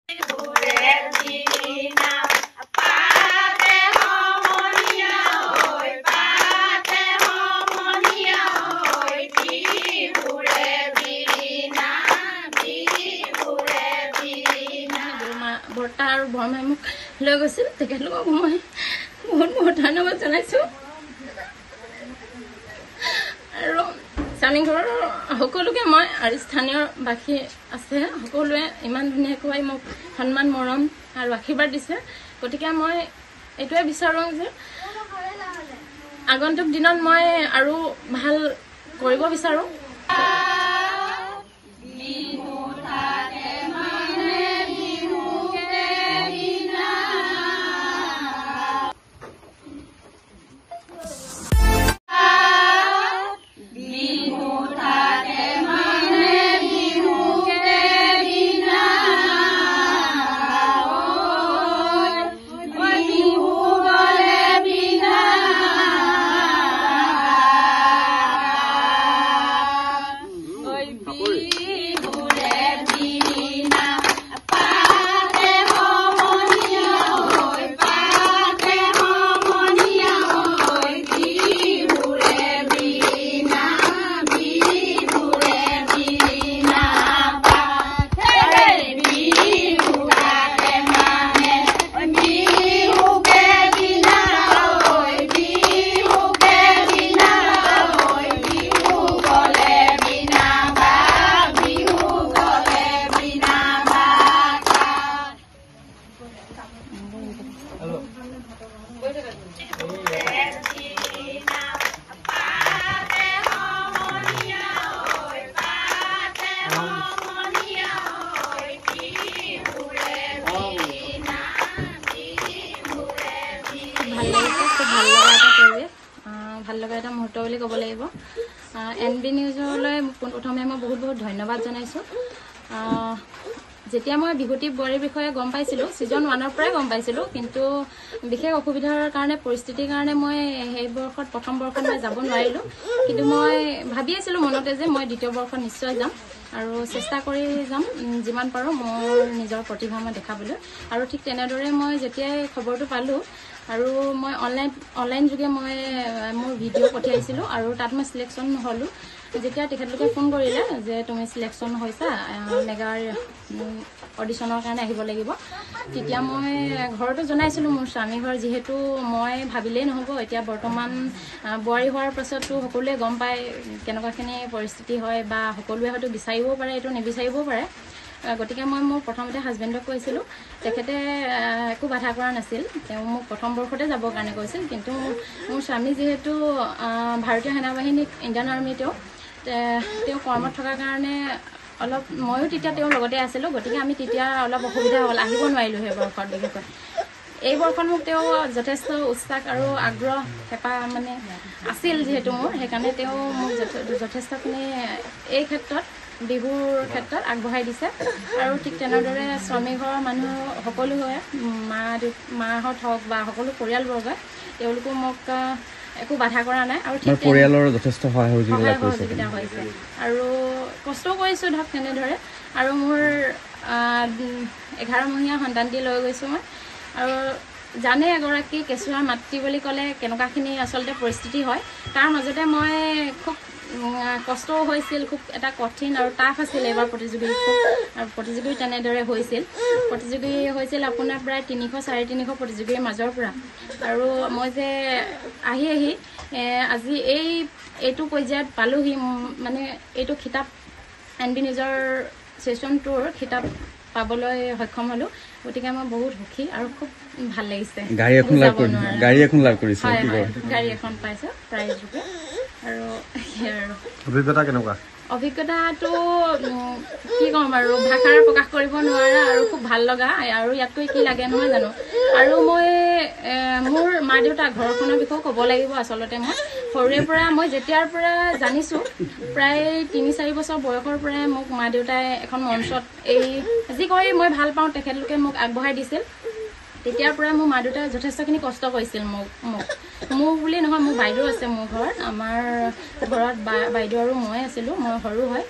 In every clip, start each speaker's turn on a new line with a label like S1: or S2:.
S1: বৰ্তা আৰু বৰমাই মোক লৈ গৈছিল তেখেতলোকক মই বহুত বহুত ধন্যবাদ জনাইছোঁ আৰু স্বামী ঘৰৰ সকলোকে মই আৰু স্থানীয় বাসী আছে সকলোৱে ইমান ধুনীয়াকৈ মোক সন্মান মৰম আৰু আশীৰ্বাদ দিছে গতিকে মই এইটোৱে বিচাৰোঁ যে আগন্তুক দিনত মই আৰু ভাল কৰিব বিচাৰোঁ ভাল লগা এটা মুহূৰ্ত বুলি ক'ব লাগিব NB নিউজলৈ প্ৰথমে মই বহুত বহুত ধন্যবাদ জনাইছোঁ যেতিয়া মই বিহুতি বোৱাৰীৰ বিষয়ে গম পাইছিলোঁ ছিজন 1ৰ পৰাই গম পাইছিলোঁ কিন্তু বিশেষ অসুবিধাৰ কাৰণে পৰিস্থিতিৰ কাৰণে মই সেই বৰ্ষত প্ৰথম বৰ্ষত মই যাব নোৱাৰিলোঁ কিন্তু মই ভাবি আছিলোঁ মনতে যে মই দ্বিতীয় বৰ্ষত নিশ্চয় যাম আৰু চেষ্টা কৰি যাম যিমান পাৰোঁ মোৰ নিজৰ প্ৰতিভা মই দেখাবলৈ আৰু ঠিক তেনেদৰে মই যেতিয়াই খবৰটো পালোঁ আৰু মই অনলাইন যোগে মই মোৰ ভিডিঅ' পঠিয়াইছিলোঁ আৰু তাত মই চিলেকশ্যন হ'লোঁ যেতিয়া তেখেতলোকে ফোন কৰিলে যে তুমি চিলেকশ্যন হৈছা মেগাৰ অডিশ্যনৰ কাৰণে আহিব লাগিব তেতিয়া মই ঘৰতো জনাইছিলোঁ মোৰ স্বামী ঘৰ যিহেতু মই ভাবিলেই নহ'ব এতিয়া বৰ্তমান বোৱাৰী হোৱাৰ পাছতো সকলোৱে গম পায় কেনেকুৱাখিনি পৰিস্থিতি হয় বা সকলোৱে হয়তো বিচাৰিবও পাৰে এইটো নিবিচাৰিবও পাৰে গতিকে মই মোৰ প্ৰথমতে হাজবেণ্ডক কৈছিলোঁ তেখেতে একো বাধা কৰা নাছিল তেওঁ মোক প্ৰথম বৰ্ষতে যাবৰ কাৰণে কৈছিল কিন্তু মোৰ স্বামী যিহেতু ভাৰতীয় সেনাবাহিনীত ইণ্ডিয়ান আৰ্মি তেওঁ কৰ্মত থকাৰ কাৰণে অলপ ময়ো তেতিয়া তেওঁৰ লগতে আছিলোঁ গতিকে আমি তেতিয়া অলপ অসুবিধা হ'ল আহিব নোৱাৰিলোঁ সেই বৰ্ষত বিশেষকৈ এই বৰ্ষত মোক তেওঁ যথেষ্ট উৎসাহ আৰু আগ্ৰহ হেঁপাহ মানে আছিল যিহেতু মোৰ সেইকাৰণে তেওঁ মোক যথেষ্টখিনি এই ক্ষেত্ৰত বিহুৰ ক্ষেত্ৰত আগবঢ়াই দিছে আৰু ঠিক তেনেদৰে স্বামী ঘৰৰ মানুহ সকলোৱে মাহঁত হওক বা সকলো পৰিয়ালবৰ্গই তেওঁলোকো মোক একো বাধা কৰা নাই আৰু ঠিক
S2: পৰিয়ালৰ যথেষ্ট সহায়
S1: সহযোগিতা হৈছে আৰু কষ্টও কৰিছোঁ ধৰক তেনেদৰে আৰু মোৰ 11মহীয়া সন্তানটি লৈ গৈছোঁ মই আৰু জানে এগৰাকী কেঁচুৱাৰ মাতৃ বুলি ক'লে কেনেকুৱাখিনি আচলতে পৰিস্থিতি হয় তাৰ মাজতে মই খুব কষ্টও হৈছিল খুব এটা কঠিন আৰু টাফ আছিল এইবাৰ প্ৰতিযোগী তেনেদৰে হৈছিল আপোনাৰ প্ৰায় 300-350 প্ৰতিযোগীৰ মাজৰ পৰা আৰু মই যে আহি আজি এইটো পৰ্যায়ত পালোহি মানে এইটো খিতাপ NB নিউজৰ ছিজন 2ৰ খিতাপ পাবলৈ সক্ষম হ'লোঁ গতিকে মই বহুত সুখী আৰু খুব ভাল লাগিছে
S2: গাড়ী এখন লাভ কৰিছে
S1: গাড়ী এখন পাইছোঁ প্ৰাইজ ৰূপে আৰু
S2: অভিজ্ঞতা কেনেকুৱা
S1: অভিজ্ঞতাটো কি ক'ম আৰু ভাষাৰে প্ৰকাশ কৰিব নোৱাৰা আৰু খুব ভাল লগা আৰু ইয়াতকৈ কি লাগে নহয় জানো আৰু মই মোৰ মা দেউতা ঘৰখনৰ বিষয়ে ক'ব লাগিব আচলতে মই সৰুৰে পৰা মই যেতিয়াৰ পৰা জানিছোঁ প্ৰায় 3-4 বছৰ বয়সৰ পৰাই মোক মা দেউতাই এখন মঞ্চত যি কৰি মই ভাল পাওঁ তেখেতলোকে মোক আগবঢ়াই দিছিল তেতিয়াৰ পৰা মোৰ মা দেউতাই যথেষ্টখিনি কষ্ট কৰিছিল মোক বুলি নহয় মোৰ বাইদেউ আছে মোৰ ঘৰত আমাৰ ঘৰত বাইদেউ আৰু মই আছিলোঁ মই সৰু হয়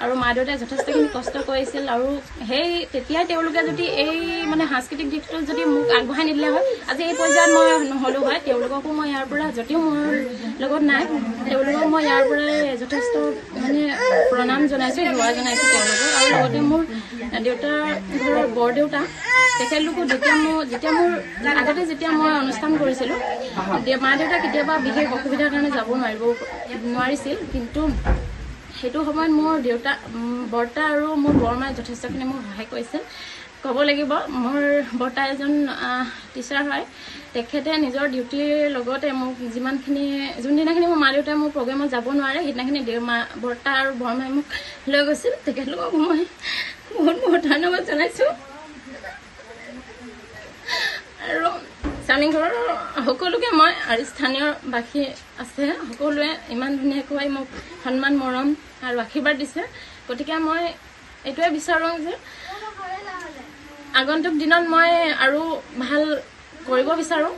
S1: আৰু মা দেউতাই যথেষ্টখিনি কষ্ট কৰিছিল আৰু সেই তেতিয়াই তেওঁলোকে যদি এই মানে সাংস্কৃতিক দিশটো যদি মোক আগবঢ়াই নিদিলে হয় আজি এই পৰ্যায়ত মই নহ'লো হয়। তেওঁলোককো মই ইয়াৰ পৰা যদিও মোৰ লগত নাই তেওঁলোকক মই ইয়াৰ পৰাই যথেষ্ট মানে প্ৰণাম জনাইছোঁ, সেৱা জনাইছোঁ তেওঁলোকক। আৰু লগতে মোৰ দেউতাৰ ঘৰৰ বৰদেউতা তেখেতলোকো যেতিয়া মোৰ আগতে যেতিয়া মই অনুষ্ঠান কৰিছিলোঁ মা দেউতা কেতিয়াবা বিশেষ অসুবিধাৰ কাৰণে যাব নোৱাৰিছিল, কিন্তু সেইটো সময়ত মোৰ দেউতা বৰ্তা আৰু মোৰ বৰমাই যথেষ্টখিনি মোক সহায় কৰিছিল। ক'ব লাগিব মোৰ বৰ্তা এজন টিচাৰ হয়, তেখেতে নিজৰ ডিউটিৰ লগতে মোক যোনদিনাখিনি মোৰ মা দেউতাই মোৰ প্ৰগ্ৰেমত যাব নোৱাৰে সেইদিনাখিনি বৰ্তা আৰু বৰমাই মোক লৈ গৈছিল। তেখেতলোকক মই বহুত বহুত ধন্যবাদ জনাইছোঁ। আৰু চালিংঘৰৰ সকলোকে মই আৰু স্থানীয় বাসী আছে সকলোৱে ইমান ধুনীয়াকৈ মোক সন্মান মৰম আৰু আশীৰ্বাদ দিছে। গতিকে মই এইটোৱে বিচাৰোঁ যে আগন্তুক দিনত মই আৰু ভাল কৰিব বিচাৰোঁ,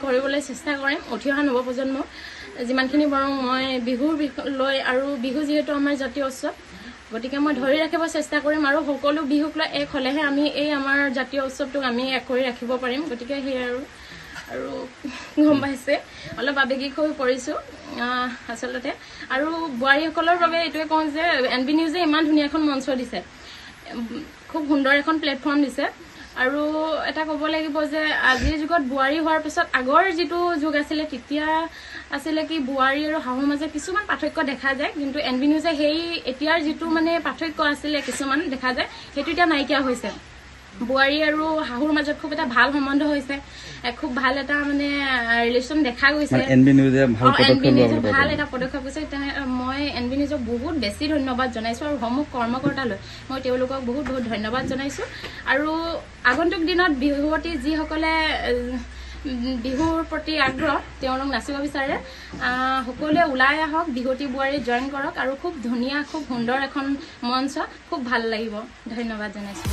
S1: কৰিবলৈ চেষ্টা কৰিম। উঠি অহা নৱপ্ৰজন্ম যিমানখিনি পাৰোঁ মই বিহুৰ লৈ আৰু বিহু যিহেতু আমাৰ জাতীয় উৎসৱ গতিকে মই ধৰি ৰাখিব চেষ্টা কৰিম আৰু সকলো বিহুক লৈ এক হ'লেহে আমি এই আমাৰ জাতীয় উৎসৱটোক আমি এক কৰি ৰাখিব পাৰিম। গতিকে সেয়াই আৰু গম পাইছে অলপ আৱেগিক হৈ পৰিছোঁ আচলতে। আৰু বোৱাৰীসকলৰ বাবে এইটোৱে কওঁ যে NB নিউজে ইমান ধুনীয়া এখন মঞ্চ দিছে, খুব সুন্দৰ এখন প্লেটফৰ্ম দিছে। আৰু এটা ক'ব লাগিব যে আজিৰ যুগত বোৱাৰী হোৱাৰ পিছত আগৰ যিটো যুগ আছিলে তেতিয়া আছিলে কি বোৱাৰী আৰু শাহুৰ মাজত কিছুমান পাৰ্থক্য দেখা যায়, কিন্তু NB নিউজে সেই এতিয়াৰ যিটো মানে পাৰ্থক্য আছিলে কিছুমান দেখা যায় সেইটো এতিয়া নাইকিয়া হৈছে। বোৱাৰী আৰু শাহুৰ মাজত খুব এটা ভাল সম্বন্ধ হৈছে, খুব ভাল এটা মানে ৰিলেশ্যন দেখা গৈছে।
S2: NB নিউজে
S1: ভাল এটা পদক্ষেপ গৈছে। মই NB নিউজক বহুত বেছি ধন্যবাদ জনাইছোঁ আৰু সমূহ কৰ্মকৰ্তালৈ মই তেওঁলোকক বহুত বহুত ধন্যবাদ জনাইছোঁ। আৰু আগন্তুক দিনত বিহুৱতী যিসকলে বিহুৰ প্ৰতি আগ্ৰহ তেওঁলোক নাচিব বিচাৰে সকলোৱে ওলাই আহক, বিহুৱতী বোৱাৰী জইন কৰক আৰু খুব ধুনীয়া খুব সুন্দৰ এখন মঞ্চ, খুব ভাল লাগিব। ধন্যবাদ জনাইছোঁ।